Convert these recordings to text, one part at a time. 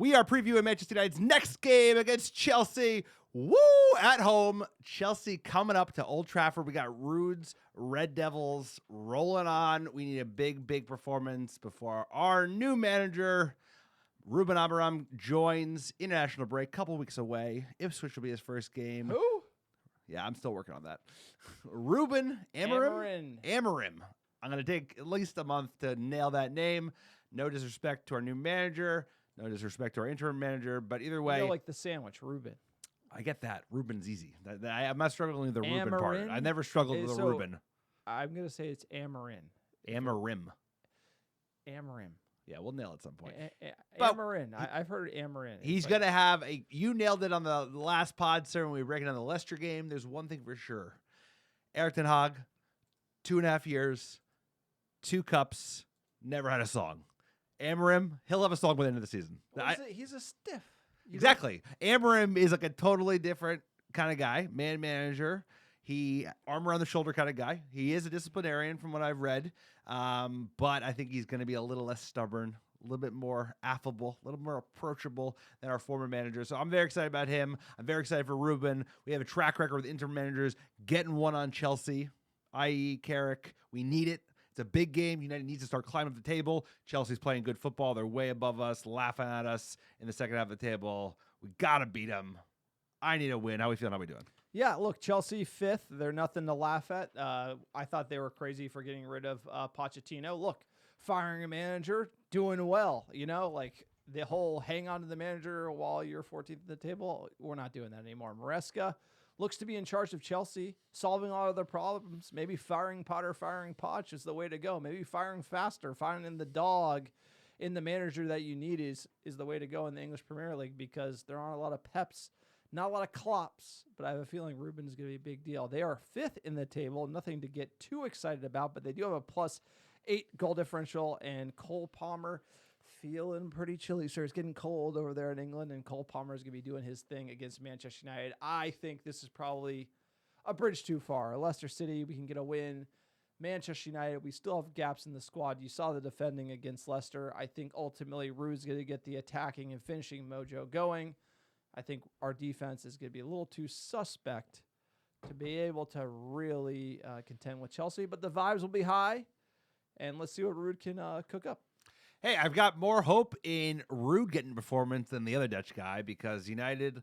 We are previewing Manchester United's next game against Chelsea. Woo! At home. Chelsea coming up to Old Trafford. We got Ruud's Red Devils rolling on. We need a big performance before our new manager, Ruud van Nistelrooy, joins. International break, couple weeks away. Ipswich will be his first game. Who? Yeah, I'm still working on that. Ruben Amorim. I'm going to take at least a month to nail that name. No disrespect to our new manager. No disrespect to our interim manager. But either way. You know, like the sandwich, Ruben. I get that. Ruben's easy. I'm not struggling with the Ruben part. I never struggled with the so Ruben. I'm going to say it's Amorim. Amorim. Yeah, we'll nail it at some point. Amorim. I've heard Amorim. He's going to have a... You nailed it on the last pod, sir, when we were breaking down the Leicester game. There's one thing for sure. Erik ten Hag, 2.5 years, 2 cups, never had a song. Amorim, he'll have a song by the end of the season. He's a stiff. Exactly. Amorim is like a totally different kind of guy, manager. He arm around the shoulder kind of guy. He is a disciplinarian from what I've read, but I think he's going to be a little less stubborn, a little bit more affable, a little more approachable than our former manager. So I'm very excited about him. I'm very excited for Ruben. We have a track record with interim managers getting one on Chelsea, i.e. Carrick. We need it. It's a big game. United needs to start climbing up the table. Chelsea's playing good football. They're way above us, laughing at us in the second half of the table. We got to beat them. I need a win. How we feeling? How we doing? Yeah, look, Chelsea 5th. They're nothing to laugh at. I thought they were crazy for getting rid of Pochettino. Look, firing a manager, doing well. You know, like the whole hang on to the manager while you're 14th at the table. We're not doing that anymore. Maresca looks to be in charge of Chelsea, solving all of their problems. Maybe firing Potter, firing Poch is the way to go. Maybe firing faster, firing the dog in the manager that you need is the way to go in the English Premier League, because there aren't a lot of peps, not a lot of clops, but I have a feeling Ruben is going to be a big deal. They are 5th in the table, nothing to get too excited about, but they do have a +8 goal differential, and Cole Palmer feeling pretty chilly, sir. It's getting cold over there in England, and Cole Palmer is going to be doing his thing against Manchester United. I think this is probably a bridge too far. Leicester City, we can get a win. Manchester United, we still have gaps in the squad. You saw the defending against Leicester. I think ultimately Ruud's going to get the attacking and finishing mojo going. I think our defense is going to be a little too suspect to be able to really contend with Chelsea, but the vibes will be high, and let's see what Ruud can cook up. Hey, I've got more hope in Ruud getting performance than the other Dutch guy, because United,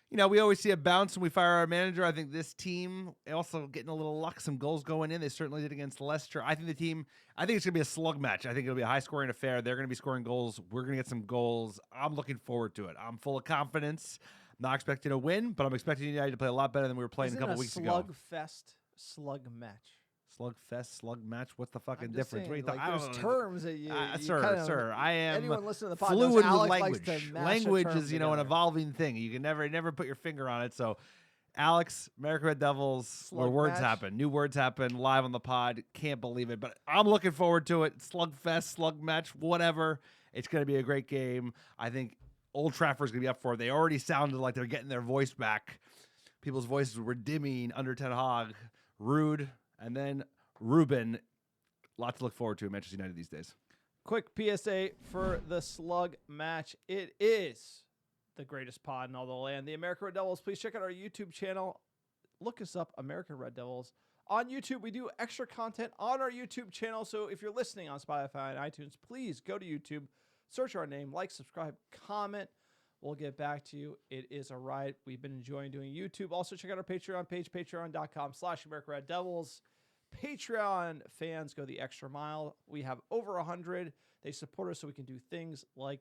you know, we always see a bounce when we fire our manager. I think this team also getting a little luck, some goals going in. They certainly did against Leicester. I think it's going to be a slug match. I think it'll be a high-scoring affair. They're going to be scoring goals. We're going to get some goals. I'm looking forward to it. I'm full of confidence. I'm not expecting a win, but I'm expecting United to play a lot better than we were playing a couple weeks ago. Slug fest, slug match. Slugfest, slug match. What's the fucking difference? Saying, like, there's terms that you, sir. I am listening to the fluid knows with Alex language. Language is, you know, an evolving thing. You can never put your finger on it. So, Alex, American Red Devils, where words happen, new words happen live on the pod. Can't believe it, but I'm looking forward to it. Slugfest, slug match, whatever. It's going to be a great game. I think Old Trafford's going to be up for it. They already sounded like they're getting their voice back. People's voices were dimming under Ten Hag, Ruud, and then Ruben. Lot to look forward to in Manchester United these days. Quick PSA for the slug match. It is the greatest pod in all the land, the American Red Devils. Please check out our YouTube channel. Look us up, American Red Devils. On YouTube, we do extra content on our YouTube channel. So if you're listening on Spotify and iTunes, please go to YouTube, search our name, like, subscribe, comment. We'll get back to you. It is a ride. We've been enjoying doing YouTube. Also, check out our Patreon page, patreon.com/American Red Devils. Patreon fans go the extra mile. We have over 100. They support us so we can do things like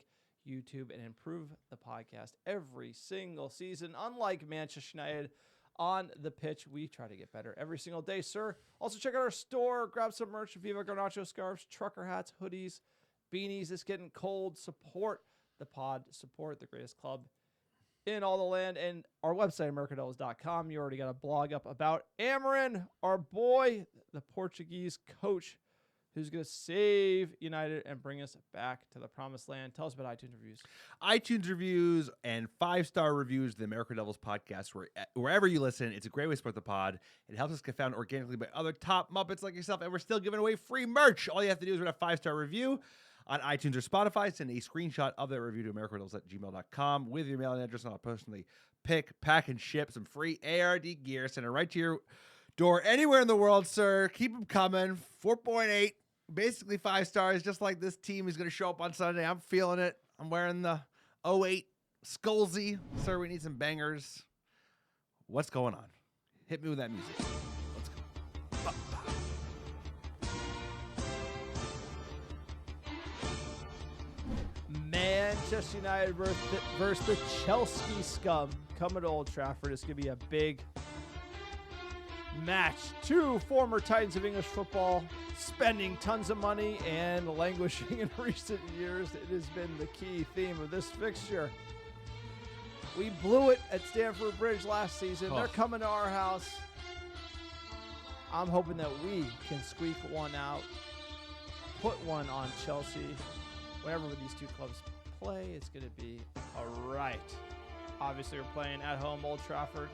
YouTube and improve the podcast every single season. Unlike Manchester United on the pitch, we try to get better every single day, sir. Also, check out our store. Grab some merch. Viva Garnacho scarves, trucker hats, hoodies, beanies. It's getting cold. Support the pod. Support the greatest club in all the land, and our website, americanreddevils.com. You already got a blog up about Amorim, our boy, the Portuguese coach, who's going to save United and bring us back to the promised land. Tell us about iTunes reviews. iTunes reviews and 5-star reviews of the American Devils podcast. Wherever you listen, it's a great way to support the pod. It helps us get found organically by other top Muppets like yourself, and we're still giving away free merch. All you have to do is write a 5-star review on iTunes or Spotify. Send a screenshot of that review to americanreddevils@gmail.com with your mailing address, and I'll personally pick, pack, and ship some free ARD gear. Send it right to your door anywhere in the world, sir. Keep them coming. 4.8, basically 5 stars, just like this team is going to show up on Sunday. I'm feeling it. I'm wearing the 08 Skullsy. Sir, we need some bangers. What's going on? Hit me with that music. Let's go. Manchester United versus the Chelsea scum coming to Old Trafford. It's going to be a big match. 2 former titans of English football spending tons of money and languishing in recent years. It has been the key theme of this fixture. We blew it at Stamford Bridge last season. They're coming to our house. I'm hoping that we can squeak one out, put one on Chelsea. Whenever these two clubs play, it's going to be all right. Obviously, we're playing at home, Old Trafford.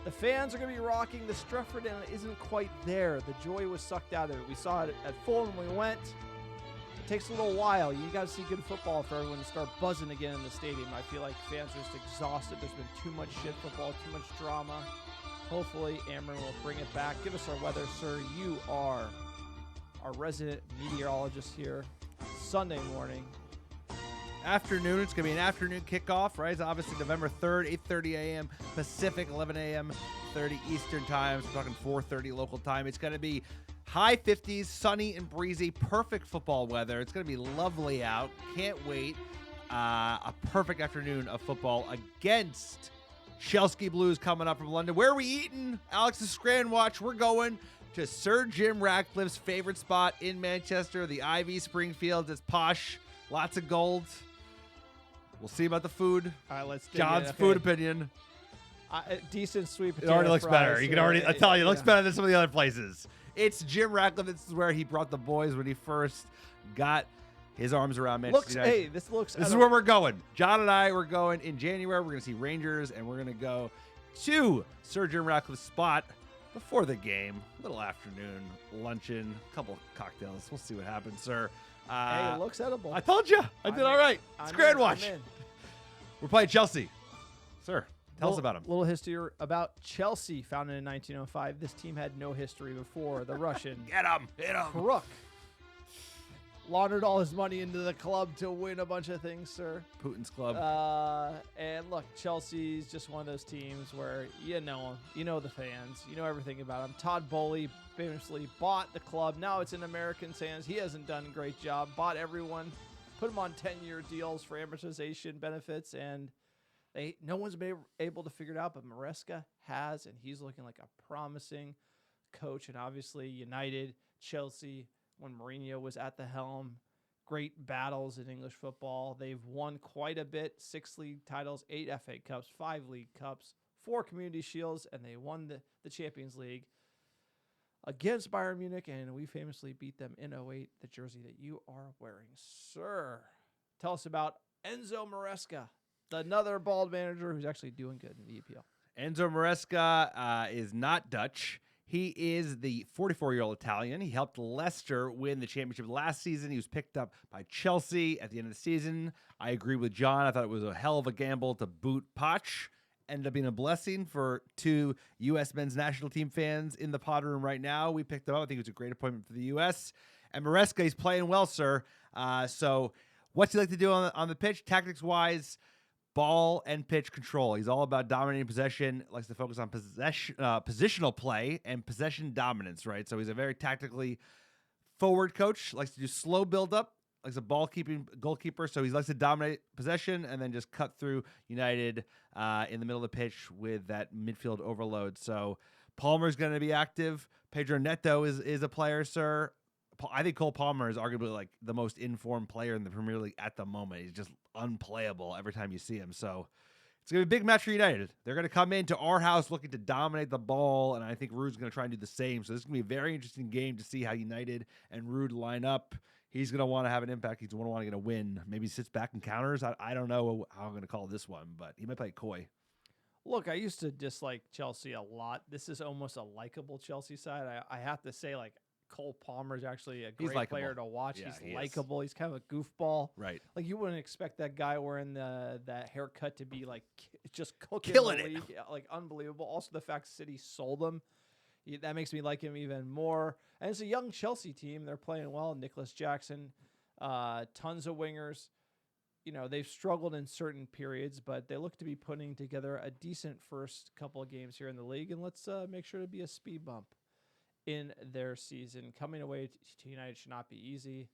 The fans are going to be rocking. The Stretford isn't quite there. The joy was sucked out of it. We saw it at Fulham when we went. It takes a little while. You got to see good football for everyone to start buzzing again in the stadium. I feel like fans are just exhausted. There's been too much shit football, too much drama. Hopefully, Amron will bring it back. Give us our weather, sir. You are our resident meteorologist here. Sunday morning. Afternoon. It's going to be an afternoon kickoff, right? It's obviously November 3rd, 8:30 a.m. Pacific, 11 a.m. 30 Eastern time. So we're talking 4:30 local time. It's going to be high 50s, sunny and breezy, perfect football weather. It's going to be lovely out. Can't wait. A perfect afternoon of football against Chelsea Blues coming up from London. Where are we eating? Alex's Scran Watch. We're going to Sir Jim Ratcliffe's favorite spot in Manchester, the Ivy Springfield. It's posh, lots of gold. We'll see about the food. All right, let's John's food opinion. Decent sweet It potato already looks fries. better. You can already, I tell you, it looks better than some of the other places. It's Jim Ratcliffe. This is where he brought the boys when he first got his arms around Manchester United. This looks. This is where we're going. John and I, we're going in January. We're going to see Rangers, and we're going to go to Sir Jim Ratcliffe's spot before the game. Little afternoon luncheon, couple cocktails. We'll see what happens, sir. Hey, it looks edible. I told you. I did all right. It's Grand Watch. We're playing Chelsea. Sir, tell us about them. Little history about Chelsea, founded in 1905. This team had no history before the Russian Get him. Hit him. crook laundered all his money into the club to win a bunch of things, sir. Putin's club. And look, Chelsea's just one of those teams where you know them, you know the fans, you know everything about them. Todd Bowley famously bought the club. Now it's in American hands. He hasn't done a great job. Bought everyone, put them on 10-year deals for amortization benefits, and no one's been able to figure it out, but Maresca has, and he's looking like a promising coach. And obviously United, Chelsea, when Mourinho was at the helm, great battles in English football. They've won quite a bit, 6 league titles, 8 FA Cups, 5 League Cups, 4 Community Shields, and they won the Champions League against Bayern Munich, and we famously beat them in 08, the jersey that you are wearing, sir. Tell us about Enzo Maresca, another bald manager who's actually doing good in the EPL. Enzo Maresca is not Dutch. He is the 44-year-old Italian. He helped Leicester win the championship last season. He was picked up by Chelsea at the end of the season. I agree with John. I thought it was a hell of a gamble to boot Poch. Ended up being a blessing for 2 U.S. men's national team fans in the pod room right now. We picked him up. I think it was a great appointment for the U.S. And Maresca, he's playing well, sir. So what's he like to do on the pitch? Tactics-wise, ball and pitch control. He's all about dominating possession, likes to focus on positional play and possession dominance, right? So he's a very tactically forward coach, likes to do slow build-up, likes a ball-keeping goalkeeper, so he likes to dominate possession and then just cut through United in the middle of the pitch with that midfield overload. So Palmer's going to be active. Pedro Neto is a player, sir. I think Cole Palmer is arguably like the most informed player in the Premier League at the moment. He's just unplayable every time you see him. So it's going to be a big match for United. They're going to come into our house looking to dominate the ball, and I think Ruud's going to try and do the same. So this is going to be a very interesting game to see how United and Ruud line up. He's going to want to have an impact. He's going to want to get a win. Maybe he sits back and counters. I don't know how I'm going to call this one, but he might play coy. Look, I used to dislike Chelsea a lot. This is almost a likable Chelsea side. I have to say, like, Cole Palmer is actually a He's great likable. player to watch. Yeah, he He's is. likable. He's kind of a goofball. Right. Like you wouldn't expect that guy wearing that haircut to be like just cooking Killing the it. league. Yeah, like unbelievable. Also the fact City sold him, that makes me like him even more. And it's a young Chelsea team. They're playing well. Nicholas Jackson, tons of wingers. You know, they've struggled in certain periods, but they look to be putting together a decent first couple of games here in the league. And let's make sure to be a speed bump in their season. Coming away to United should not be easy,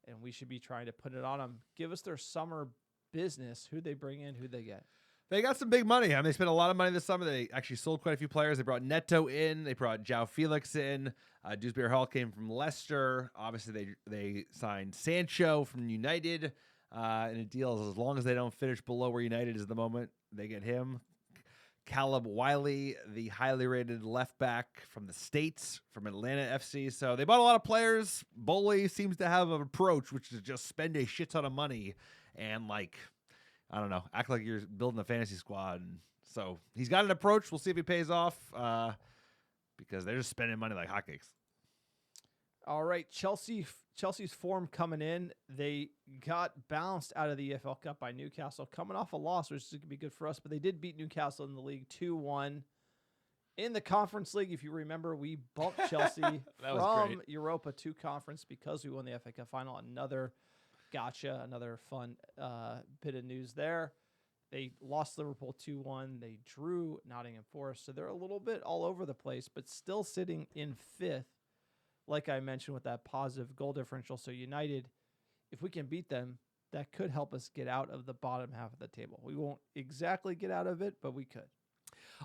and we should be trying to put it on them. Give us their summer business. Who they bring in, who they get. They got some big money. I mean, they spent a lot of money this summer. They actually sold quite a few players. They brought Neto in. They brought João Felix in. Dewsbury Hall came from Leicester. Obviously, they signed Sancho from United in a deal as long as they don't finish below where United is at the moment. They get him. Caleb Wiley, the highly rated left back from the States, from Atlanta FC. So they bought a lot of players. Bowley seems to have an approach, which is just spend a shit ton of money and, like, I don't know, act like you're building a fantasy squad. And so he's got an approach. We'll see if he pays off because they're just spending money like hotcakes. All right, Chelsea's form coming in. They got bounced out of the EFL Cup by Newcastle, coming off a loss, which is going to be good for us. But they did beat Newcastle in the league 2-1. In the Conference League, if you remember, we bumped Chelsea from Europa to Conference because we won the FA Cup final. Another gotcha, another fun bit of news there. They lost Liverpool 2-1. They drew Nottingham Forest. So they're a little bit all over the place, but still sitting in 5th. Like I mentioned, with that positive goal differential. So United, if we can beat them, that could help us get out of the bottom half of the table. We won't exactly get out of it, but we could.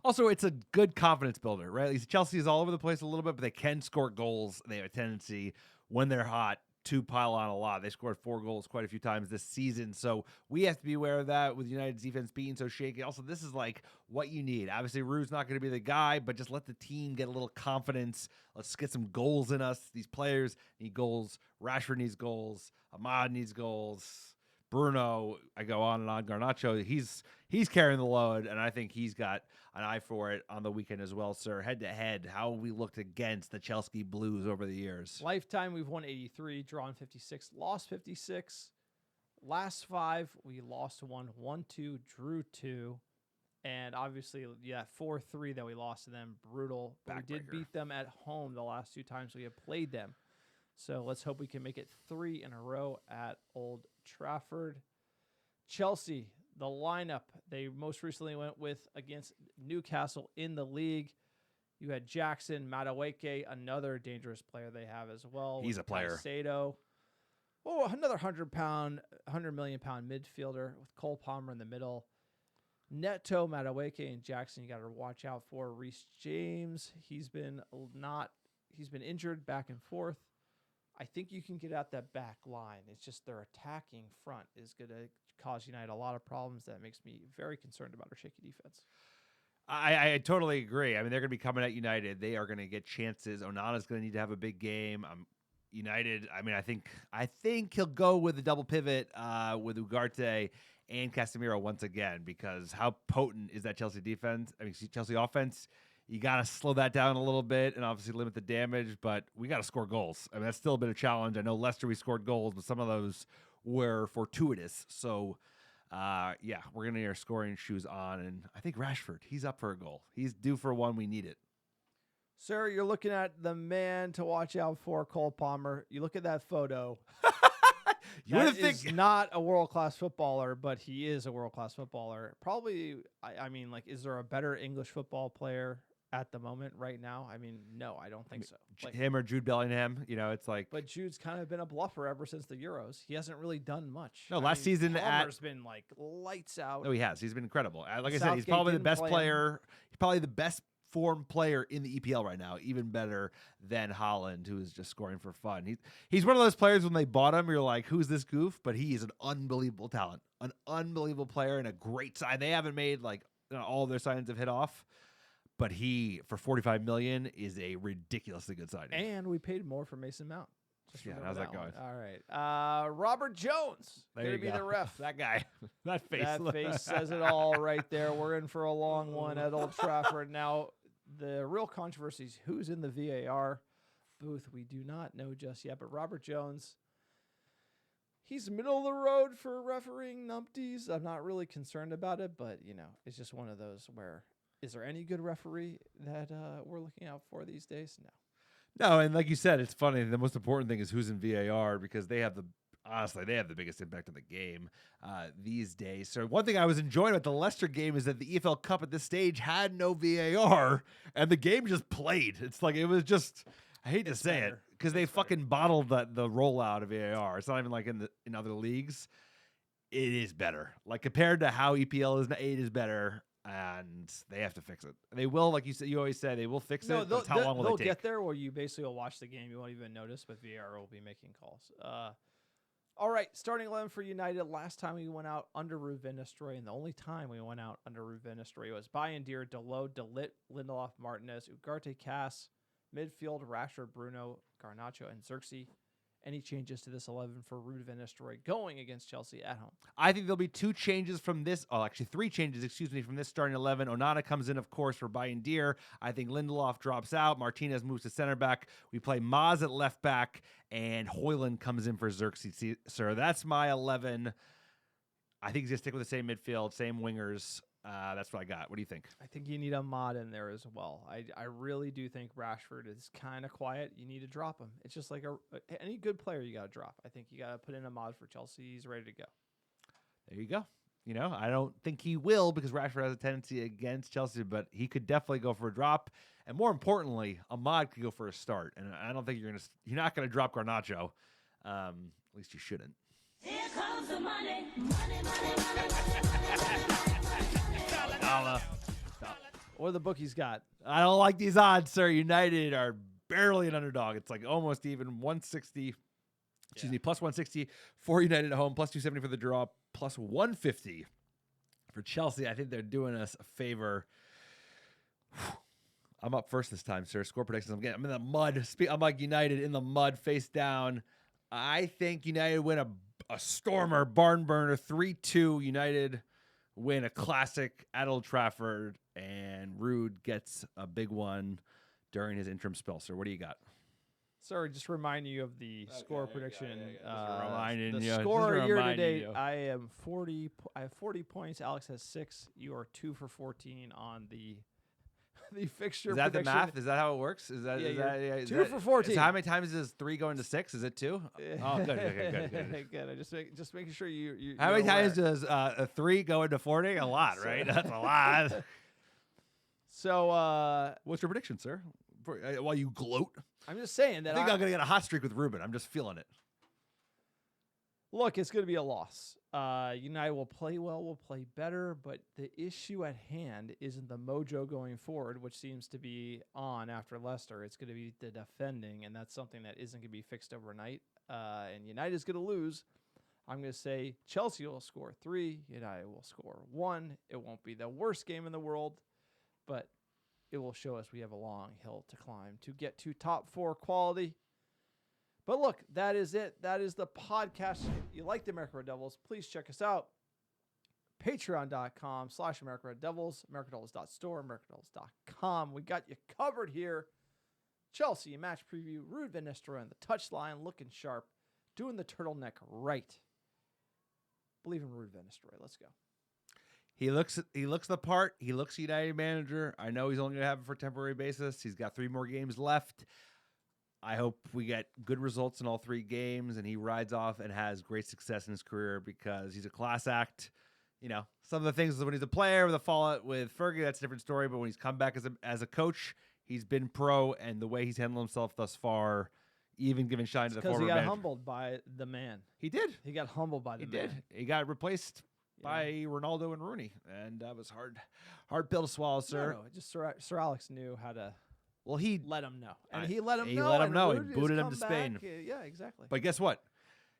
Also, it's a good confidence builder, right? Chelsea is all over the place a little bit, but they can score goals. They have a tendency, when they're hot, to pile on a lot. They scored 4 goals quite a few times this season. So we have to be aware of that with United's defense being so shaky. Also, this is like what you need. Obviously, Ruud's not going to be the guy, but just let the team get a little confidence. Let's get some goals in us. These players need goals. Rashford needs goals. Ahmad needs goals. Bruno, I go on and on. Garnacho, he's carrying the load, and I think he's got an eye for it on the weekend as well, sir. Head to head, how we looked against the Chelsea Blues over the years. Lifetime, we've won 83, drawn 56, lost 56. Last 5, we lost 1, 1-2, drew 2. And obviously, 4-3 that we lost to them, brutal. But we did beat them at home the last 2 times we have played them. So let's hope we can make it 3 in a row at Old Trafford. Chelsea, the lineup they most recently went with against Newcastle in the league. You had Jackson, Madueke, another dangerous player they have as well. He's a player. Caicedo. Oh, another 100 million pound midfielder with Cole Palmer in the middle. Neto, Madueke, and Jackson, you got to watch out for. Reece James, he's been injured back and forth. I think you can get out that back line. It's just their attacking front is going to cause United a lot of problems. That makes me very concerned about our shaky defense. I totally agree. I mean, they're going to be coming at United. They are going to get chances. Onana's going to need to have a big game. United, I mean, I think he'll go with the double pivot with Ugarte and Casemiro once again, because how potent is that Chelsea defense? I mean, Chelsea offense. You got to slow that down a little bit and obviously limit the damage, but we got to score goals. I mean, that's still a bit of a challenge. I know Leicester, we scored goals, but some of those were fortuitous. So, we're going to need our scoring shoes on. And I think Rashford, he's up for a goal. He's due for one. We need it. Sir, you're looking at the man to watch out for, Cole Palmer. You look at that photo. You would think he's not a world-class footballer, but he is a world-class footballer. Probably, I mean, like, is there a better English football player at the moment right now? I mean, no, I don't think so. Like, him or Jude Bellingham, it's like. But Jude's kind of been a bluffer ever since the Euros. He hasn't really done much. No, last season Palmer's been like lights out. No, he has. He's been incredible. Like I said, he's probably the best player. He's probably the best form player in the EPL right now, even better than Haaland, who is just scoring for fun. He's one of those players when they bought him, you're like, who's this goof? But he is an unbelievable talent, an unbelievable player, and a great sign. They haven't made all of their signings have hit off, but he, for $45 million, is a ridiculously good signing. And we paid more for Mason Mount. How's that going? All right. Robert Jones going to be the ref. That guy. That face. That face says it all right there. We're in for a long one at Old Trafford. Now, the real controversy is who's in the VAR, booth. We do not know just yet, but Robert Jones, he's middle of the road for refereeing numpties. I'm not really concerned about it, but, it's just one of those where, is there any good referee that we're looking out for these days? No. No, and like you said, it's funny. The most important thing is who's in VAR because they have the biggest impact on the game these days. So one thing I was enjoying about the Leicester game is that the EFL Cup at this stage had no VAR, and the game just played. It's like it was just. I hate to say it because they fucking bottled the rollout of VAR. It's not even like in other leagues. It is better. Like compared to how EPL is, it is better. And they have to fix it. They will, like you said, you always say they will fix it. But how long will they'll they take? get there where you basically will watch the game. You won't even notice, but VAR will be making calls. All right, starting 11 for United. Last time we went out under Ruud van Nistelrooy, and the only time we went out under Ruud van Nistelrooy was Bayindir, Dalot, De Ligt, Lindelof, Martinez, Ugarte, Cass, midfield, Rashford, Bruno, Garnacho, and Xerxes. Any changes to this 11 for Ruud van Nistelrooy going against Chelsea at home? I think there'll be 2 changes from this. Oh, actually 3 changes, from this starting 11. Onana comes in, of course, for Bayindir. I think Lindelof drops out. Martinez moves to center back. We play Maz at left back, and Højlund comes in for Xerxes. Sir, that's my 11. I think he's going to stick with the same midfield, same wingers. That's what I got. What do you think? I think you need a mod in there as well. I really do think Rashford is kind of quiet. You need to drop him. It's just like any good player you got to drop. I think you got to put in a mod for Chelsea. He's ready to go. There you go. I don't think he will because Rashford has a tendency against Chelsea, but he could definitely go for a drop. And more importantly, a mod could go for a start. And I don't think you're not going to drop Garnacho. At least you shouldn't. Here comes the money, money, money, money, money. What the bookies got? I don't like these odds, sir. United are barely an underdog. It's like almost even 160. Excuse me, plus 160 for United at home, plus 270 for the draw, plus 150 for Chelsea. I think they're doing us a favor. I'm up first this time, sir. Score predictions. I'm in the mud. I'm like United in the mud, face down. I think United win a stormer, barn burner, 3-2. United win a classic at Old Trafford, and Ruud gets a big one during his interim spell. Sir, what do you got? Sir, just remind you of the score prediction. The score year to date. I have 40 points. Alex has 6. You are 2 for 14 on the fixture. Is that prediction. the math? Is that how it works? Is that 2 for 14? So how many times is 3 going to 6? Is it 2? Oh, good. Good. I just making sure you. How many times does a 3 go into 40? A lot, right? That's a lot. So, what's your prediction, sir? While you gloat, I'm just saying that I think I'm gonna get a hot streak with Ruben. I'm just feeling it. Look, it's going to be a loss. United will play well, will play better, but the issue at hand isn't the mojo going forward, which seems to be on after Leicester. It's going to be the defending, and that's something that isn't going to be fixed overnight. And United is going to lose. I'm going to say Chelsea will score 3. United will score 1. It won't be the worst game in the world, but it will show us we have a long hill to climb to get to top 4 quality. But look, that is it. That is the podcast. If you like the American Red Devils, please check us out. Patreon.com/AmericanRedDevils, AmericanRedDevils.store, AmericanRedDevils.com. We got you covered here. Chelsea match preview. Ruud van Nistelrooy on the touchline, looking sharp, doing the turtleneck right. Believe in Ruud van Nistelrooy. Let's go. He looks the part. He looks United manager. I know he's only going to have it for a temporary basis. He's got 3 more games left. I hope we get good results in all 3 games, and he rides off and has great success in his career because he's a class act. Some of the things when he's a player with a fallout with Fergie, that's a different story. But when he's come back as a coach, he's been pro, and the way he's handled himself thus far, even giving shine to the former because he got manager. humbled by the man. He did. He got humbled by the man. He got replaced by Ronaldo and Rooney, and that was hard pill to swallow, sir. No, just Sir Alex knew how to. Well, he let him know, and he let him know. He let him know. He Ruud booted has him to come Spain. back. Yeah, exactly. But guess what?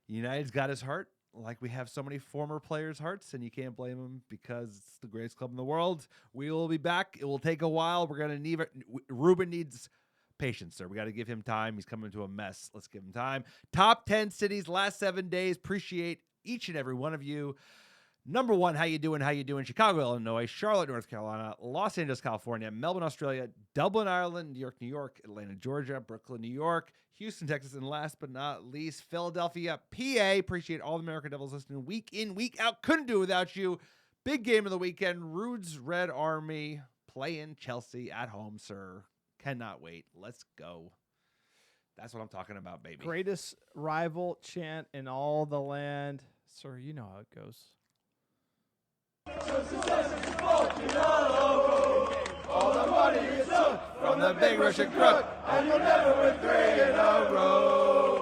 United's got his heart, like we have so many former players' hearts, and you can't blame him because it's the greatest club in the world. We will be back. It will take a while. We're gonna need. Ruben needs patience, sir. We got to give him time. He's coming into a mess. Let's give him time. Top 10 cities last 7 days. Appreciate each and every one of you. Number 1, how you doing? How you doing? Chicago, Illinois, Charlotte, North Carolina, Los Angeles, California, Melbourne, Australia, Dublin, Ireland, New York, New York, Atlanta, Georgia, Brooklyn, New York, Houston, Texas, and last but not least, Philadelphia, PA. Appreciate all the American Devils listening week in, week out. Couldn't do it without you. Big game of the weekend. Ruud's Red Army playing Chelsea at home, sir. Cannot wait. Let's go. That's what I'm talking about, baby. Greatest rival chant in all the land. Sir, you know how it goes. All the money you took from the big Russian crook, and you'll never win 3 in a row.